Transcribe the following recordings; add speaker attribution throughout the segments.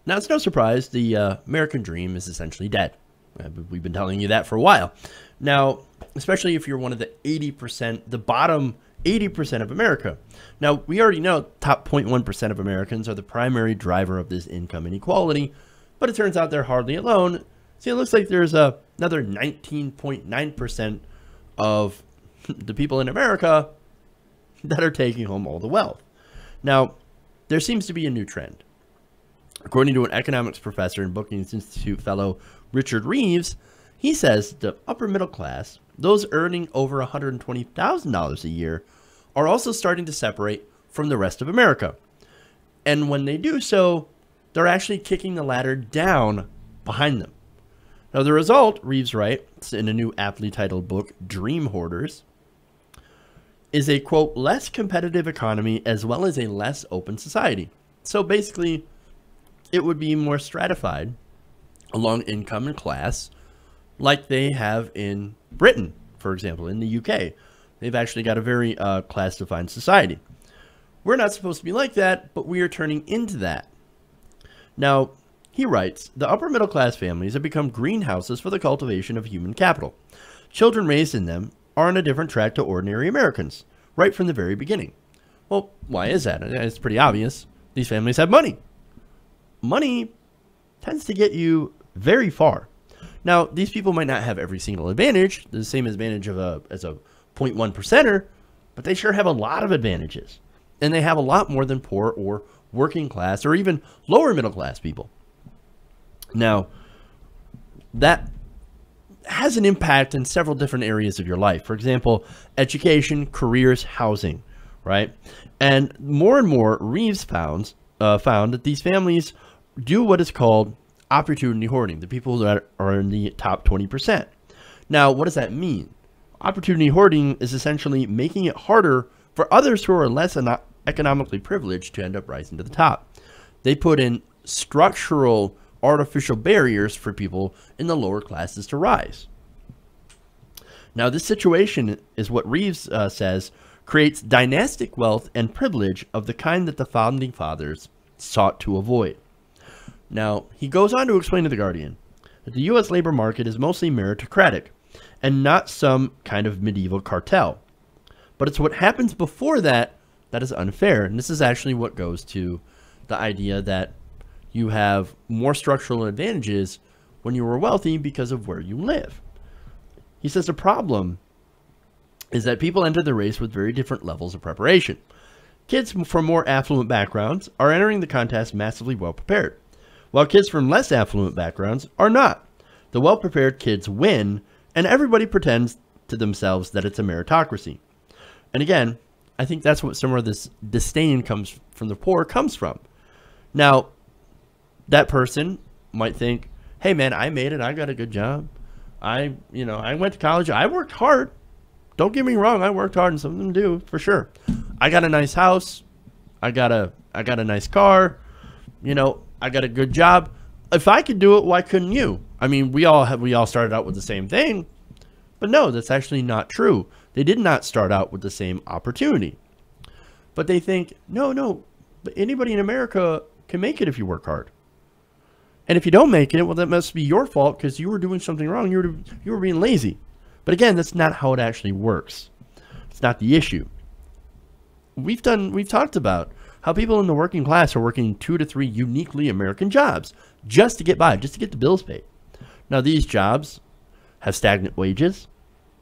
Speaker 1: Now, it's no surprise the American dream is essentially dead. We've been telling you that for a while. Now, especially if you're one of the 80%, the bottom 80% of America. Now, we already know top 0.1% of Americans are the primary driver of this income inequality, but it turns out they're hardly alone. See, it looks like there's another 19.9% of the people in America that are taking home all the wealth. Now, there seems to be a new trend. According to an economics professor and Brookings Institute fellow Richard Reeves, he says the upper middle class, those earning over $120,000 a year, are also starting to separate from the rest of America. And when they do so, they're actually kicking the ladder down behind them. Now, the result, Reeves writes in a new aptly titled book, Dream Hoarders, is a, quote, less competitive economy as well as a less open society. So basically, it would be more stratified along income and class like they have in Britain, for example, in the UK. They've actually got a very class-defined society. We're not supposed to be like that, but we are turning into that. Now, he writes, the upper middle class families have become greenhouses for the cultivation of human capital. Children raised in them are on a different track to ordinary Americans, right from the very beginning. Well, why is that? It's pretty obvious. These families have money. Money tends to get you very far. Now, these people might not have every single advantage, the same advantage of as a 0.1%er, but they sure have a lot of advantages. And they have a lot more than poor or working class or even lower middle class people. Now, that has an impact in several different areas of your life. For example, education, careers, housing, right? And more, Reeves found that these families do what is called opportunity hoarding, the people that are in the top 20%. Now, what does that mean? Opportunity hoarding is essentially making it harder for others who are less economically privileged to end up rising to the top. They put in structural artificial barriers for people in the lower classes to rise. Now, this situation is what Reeves says creates dynastic wealth and privilege of the kind that the founding fathers sought to avoid. Now, he goes on to explain to The Guardian that the U.S. labor market is mostly meritocratic and not some kind of medieval cartel. But it's what happens before that that is unfair. And this is actually what goes to the idea that you have more structural advantages when you are wealthy because of where you live. He says the problem is that people enter the race with very different levels of preparation. Kids from more affluent backgrounds are entering the contest massively well prepared, while kids from less affluent backgrounds are not. The well-prepared kids win, and everybody pretends to themselves that it's a meritocracy. And again, I think that's what some of this disdain comes from the poor comes from. Now, that person might think, hey man, I made it. I got a good job. I went to college. I worked hard. Don't get me wrong. I worked hard, and some of them do for sure. I got a nice house. I got a nice car. I got a good job. If I could do it, why couldn't you? I mean, we all started out with the same thing, but no, that's actually not true. They did not start out with the same opportunity, but they think, no, but anybody in America can make it if you work hard. And if you don't make it, well, that must be your fault because you were doing something wrong. You were being lazy. But again, that's not how it actually works. It's not the issue. We've talked about how people in the working class are working 2 to 3 uniquely American jobs just to get by, just to get the bills paid. Now, these jobs have stagnant wages.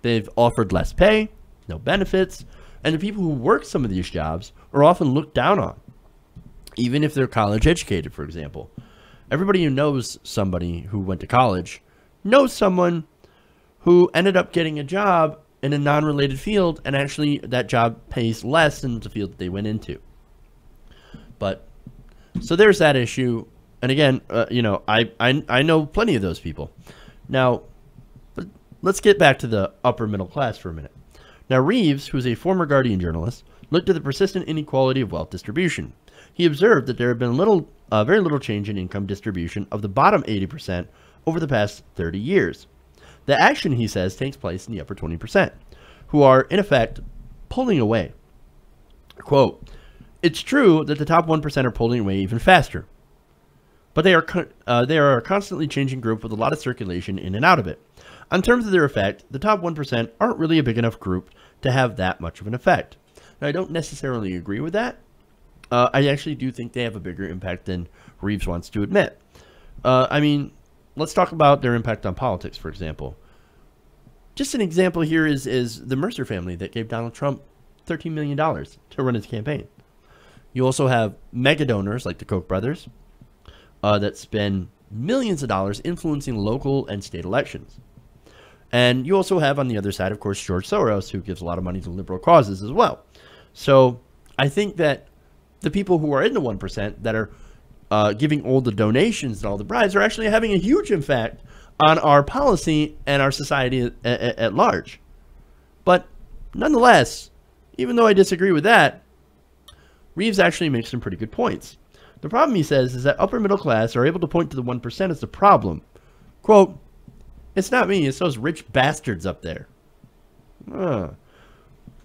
Speaker 1: They've offered less pay, no benefits, and the people who work some of these jobs are often looked down on, even if they're college educated, for example. Everybody who knows somebody who went to college knows someone who ended up getting a job in a non-related field, and actually that job pays less than the field that they went into. But so there's that issue. And again, I know plenty of those people. Now, but let's get back to the upper middle class for a minute. Now, Reeves, who's a former Guardian journalist, looked at the persistent inequality of wealth distribution. He observed that there had been very little change in income distribution of the bottom 80% over the past 30 years. The action, he says, takes place in the upper 20%, who are, in effect, pulling away. Quote, it's true that the top 1% are pulling away even faster. but they are a constantly changing group with a lot of circulation in and out of it. On terms of their effect, the top 1% aren't really a big enough group to have that much of an effect. Now, I don't necessarily agree with that. I actually do think they have a bigger impact than Reeves wants to admit. I mean, let's talk about their impact on politics, for example. Just an example here is the Mercer family that gave Donald Trump $13 million to run his campaign. You also have mega donors like the Koch brothers that spend millions of dollars influencing local and state elections. And you also have on the other side, of course, George Soros, who gives a lot of money to liberal causes as well. So I think that the people who are in the 1% that are giving all the donations and all the bribes are actually having a huge impact on our policy and our society at large. But nonetheless, even though I disagree with that, Reeves actually makes some pretty good points. The problem, he says, is that upper middle class are able to point to the 1% as the problem. Quote, "It's not me, it's those rich bastards up there."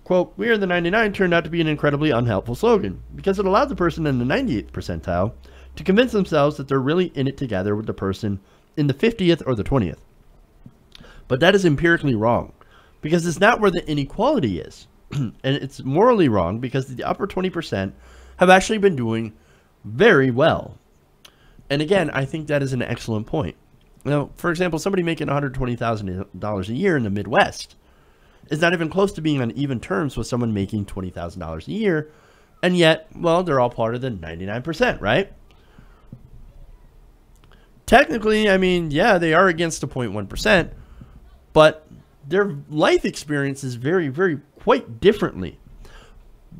Speaker 1: Quote, "We are the 99 turned out to be an incredibly unhelpful slogan because it allowed the person in the 98th percentile to convince themselves that they're really in it together with the person in the 50th or the 20th. But that is empirically wrong because it's not where the inequality is. And it's morally wrong because the upper 20% have actually been doing very well." And again, I think that is an excellent point. Now, for example, somebody making $120,000 a year in the Midwest is not even close to being on even terms with someone making $20,000 a year. And yet, well, they're all part of the 99%, right? Technically, I mean, yeah, they are against the 0.1%, but their life experiences vary quite differently.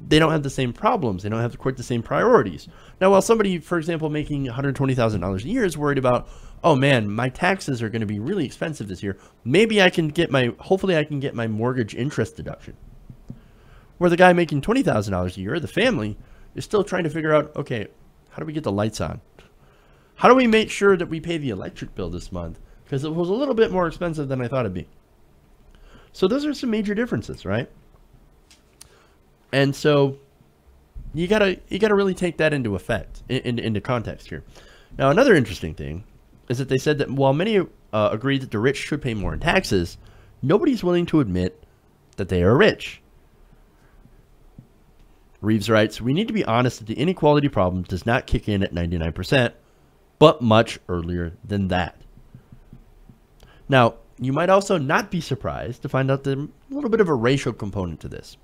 Speaker 1: They don't have the same problems. They don't have quite the same priorities. Now, while somebody, for example, making $120,000 a year is worried about, oh man, my taxes are going to be really expensive this year. Maybe I can get hopefully I can get my mortgage interest deduction. Where the guy making $20,000 a year, the family, is still trying to figure out, okay, how do we get the lights on? How do we make sure that we pay the electric bill this month? Because it was a little bit more expensive than I thought it'd be. So those are some major differences, right? And so you gotta really take that into effect, into context here. Now, another interesting thing is that they said that while many agree that the rich should pay more in taxes, nobody's willing to admit that they are rich. Reeves writes, "We need to be honest that the inequality problem does not kick in at 99%, but much earlier than that." Now, you might also not be surprised to find out there's a little bit of a racial component to this.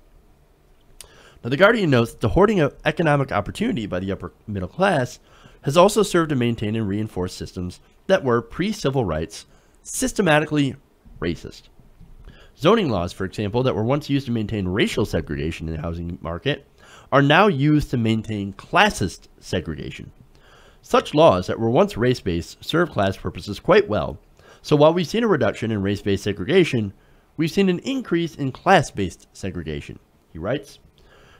Speaker 1: Now, The Guardian notes that the hoarding of economic opportunity by the upper middle class has also served to maintain and reinforce systems that were, pre-civil rights, systematically racist. Zoning laws, for example, that were once used to maintain racial segregation in the housing market are now used to maintain classist segregation. Such laws that were once race-based serve class purposes quite well. So while we've seen a reduction in race-based segregation, we've seen an increase in class-based segregation, he writes.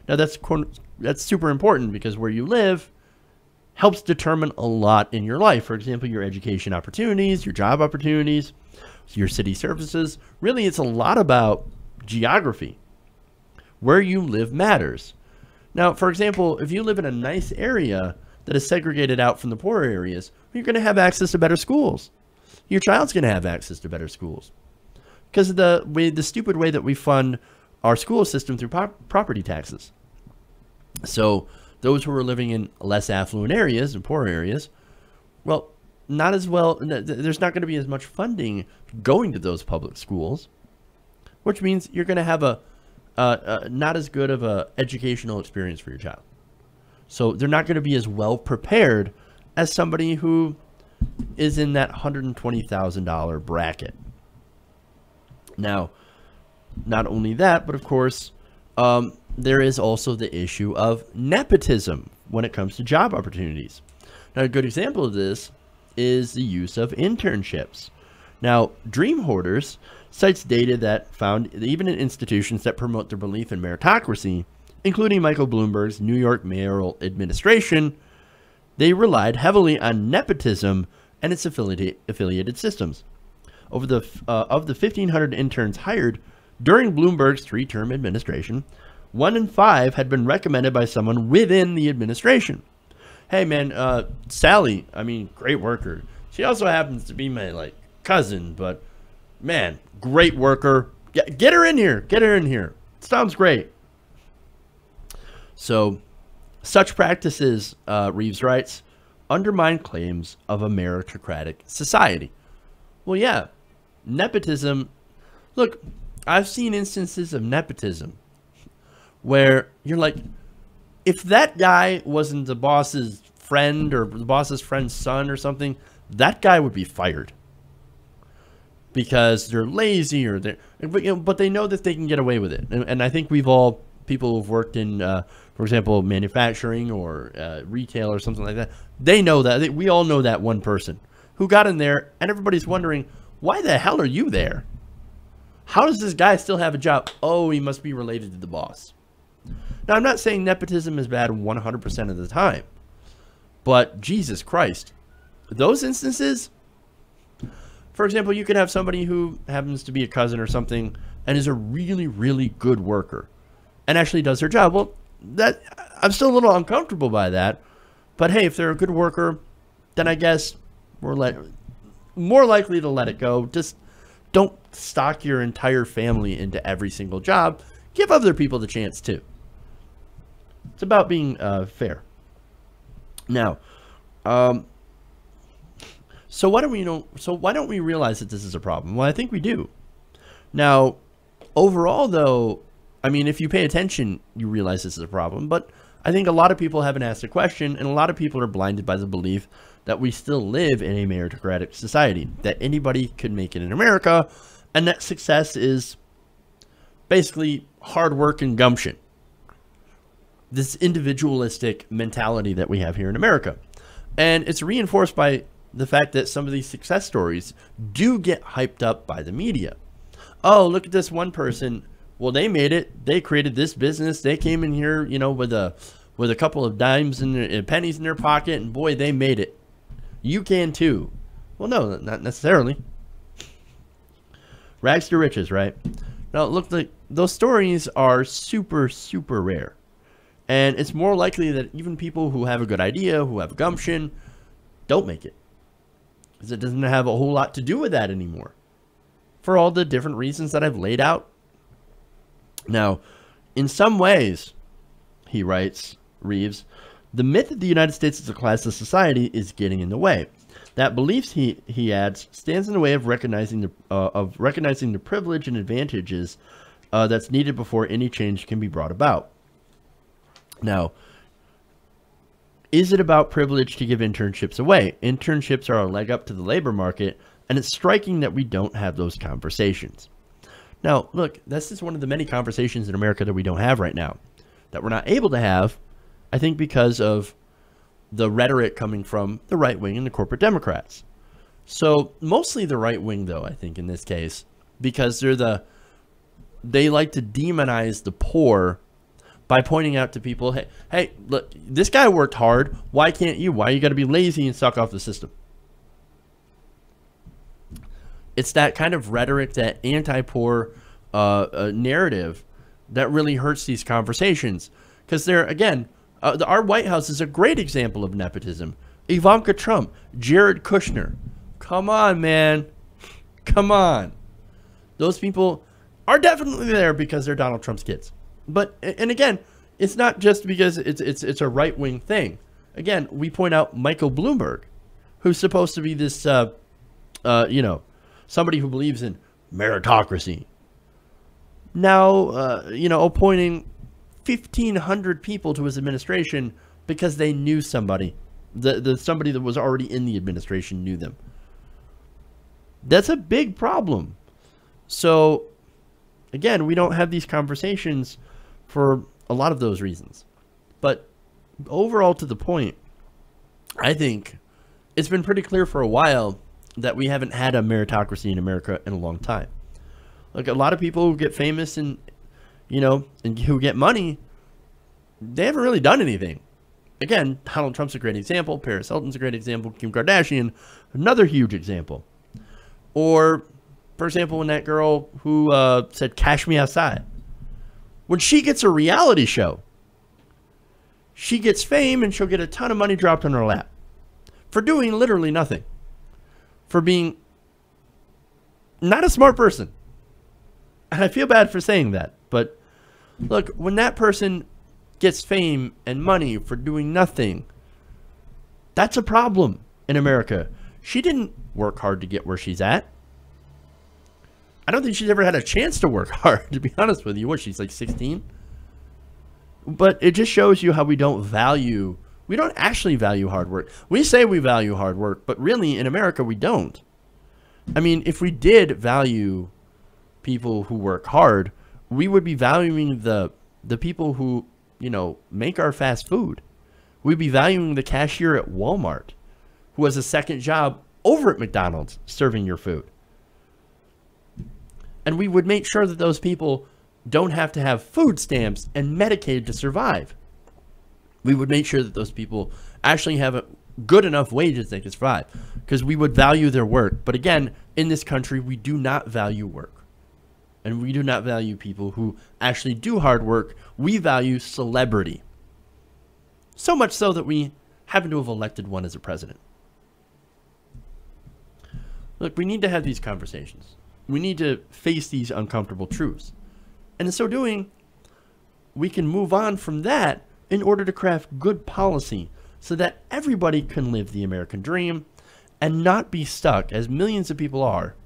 Speaker 1: Now that's super important because where you live helps determine a lot in your life. For example, your education opportunities, your job opportunities, your city services. Really, it's a lot about geography. Where you live matters. Now, for example, if you live in a nice area that is segregated out from the poor areas, you're going to have access to better schools. Your child's going to have access to better schools because of the stupid way that we fund our school system through property taxes. So those who are living in less affluent areas and poor areas, well, not as well. There's not going to be as much funding going to those public schools, which means you're going to have a not as good of a educational experience for your child. So they're not going to be as well prepared as somebody who is in that $120,000 bracket. Now, not only that, but of course, there is also the issue of nepotism when it comes to job opportunities. Now, a good example of this is the use of internships. Now, Dream Hoarders cites data that found that even in institutions that promote their belief in meritocracy, including Michael Bloomberg's New York mayoral administration, they relied heavily on nepotism and its affiliated systems. Of the 1,500 interns hired during Bloomberg's 3-term administration, 1 in 5 had been recommended by someone within the administration. hey man, Sally, I mean, great worker. She also happens to be my like cousin, but man, great worker. Get her in here. Get her in here. Sounds great. So, such practices, Reeves writes, undermine claims of a meritocratic society. Well, yeah, nepotism. Look, I've seen instances of nepotism where you're like, if that guy wasn't the boss's friend or the boss's friend's son or something, that guy would be fired because they're lazy or but they know that they can get away with it. And I think people who've worked in, for example, manufacturing or retail or something like that, they know that. We all know that one person who got in there, and everybody's wondering, why the hell are you there? How does this guy still have a job? Oh, he must be related to the boss. Now, I'm not saying nepotism is bad 100% of the time, but Jesus Christ, those instances, for example, you could have somebody who happens to be a cousin or something and is a really, really good worker and actually does their job. Well, that I'm still a little uncomfortable by that, but hey, if they're a good worker, then I guess we're more likely to let it go. Just don't stock your entire family into every single job. Give other people the chance too. It's about being fair. Now, so why don't we realize that this is a problem? Well, I think we do. Now, overall, though, I mean, if you pay attention, you realize this is a problem. But I think a lot of people haven't asked the question, and a lot of people are blinded by the belief that we still live in a meritocratic society, that anybody could make it in America, and that success is basically hard work and gumption. This individualistic mentality that we have here in America. And it's reinforced by the fact that some of these success stories do get hyped up by the media. Oh, look at this one person. Well, they made it. They created this business. They came in here, you know, with a couple of dimes and pennies in their pocket, and boy, they made it. You can too. Well, no, not necessarily. Rags to riches, right? Now, look, those stories are super, super rare. And it's more likely that even people who have a good idea, who have gumption, don't make it. Because it doesn't have a whole lot to do with that anymore. For all the different reasons that I've laid out. Now, in some ways, he writes, Reeves, the myth that the United States is a classless society is getting in the way. That belief, he adds, stands in the way of recognizing the privilege and advantages that's needed before any change can be brought about. Now, is it about privilege to give internships away? Internships are a leg up to the labor market, and it's striking that we don't have those conversations. Now, look, this is one of the many conversations in America that we don't have right now, that we're not able to have, I think because of the rhetoric coming from the right wing and the corporate Democrats. So, mostly the right wing, though, I think, in this case, because they like to demonize the poor by pointing out to people, hey, look, this guy worked hard. Why can't you? Why you got to be lazy and suck off the system? It's that kind of rhetoric, that anti-poor narrative that really hurts these conversations. Because our White House is a great example of nepotism. Ivanka Trump, Jared Kushner. Come on, man. Come on. Those people are definitely there because they're Donald Trump's kids. But, and again, it's not just because it's a right-wing thing. Again, we point out Michael Bloomberg, who's supposed to be this, somebody who believes in meritocracy. Now, appointing 1,500 people to his administration because they knew somebody. Somebody that was already in the administration knew them. That's a big problem. So, again, we don't have these conversations for a lot of those reasons. But overall, to the point, I think it's been pretty clear for a while that we haven't had a meritocracy in America in a long time. Like, a lot of people who get famous and who get money, they haven't really done anything. Again, Donald Trump's a great example. Paris Hilton's a great example. Kim Kardashian, another huge example. Or, for example, when that girl who said, "Cash me outside," when she gets a reality show, she gets fame and she'll get a ton of money dropped on her lap for doing literally nothing, for being not a smart person. And I feel bad for saying that, but look, when that person gets fame and money for doing nothing, that's a problem in America. She didn't work hard to get where she's at. I don't think she's ever had a chance to work hard, to be honest with you. What, she's like 16? But it just shows you how we don't actually value hard work. We say we value hard work, but really in America we don't. I mean, if we did value people who work hard, we would be valuing the people who, you know, make our fast food. We'd be valuing the cashier at Walmart who has a second job over at McDonald's serving your food. And we would make sure that those people don't have to have food stamps and Medicaid to survive. We would make sure that those people actually have a good enough wages they can survive, because we would value their work. But again, in this country, we do not value work. And we do not value people who actually do hard work. We value celebrity. So much so that we happen to have elected one as a president. Look, we need to have these conversations. We need to face these uncomfortable truths. And in so doing, we can move on from that in order to craft good policy so that everybody can live the American dream and not be stuck, as millions of people are,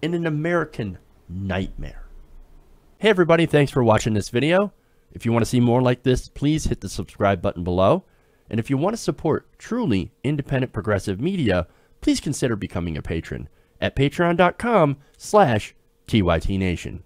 Speaker 1: in an American nightmare. Hey everybody, thanks for watching this video. If you want to see more like this, please hit the subscribe button below. And if you want to support truly independent progressive media, please consider becoming a patron at patreon.com/TYTNation.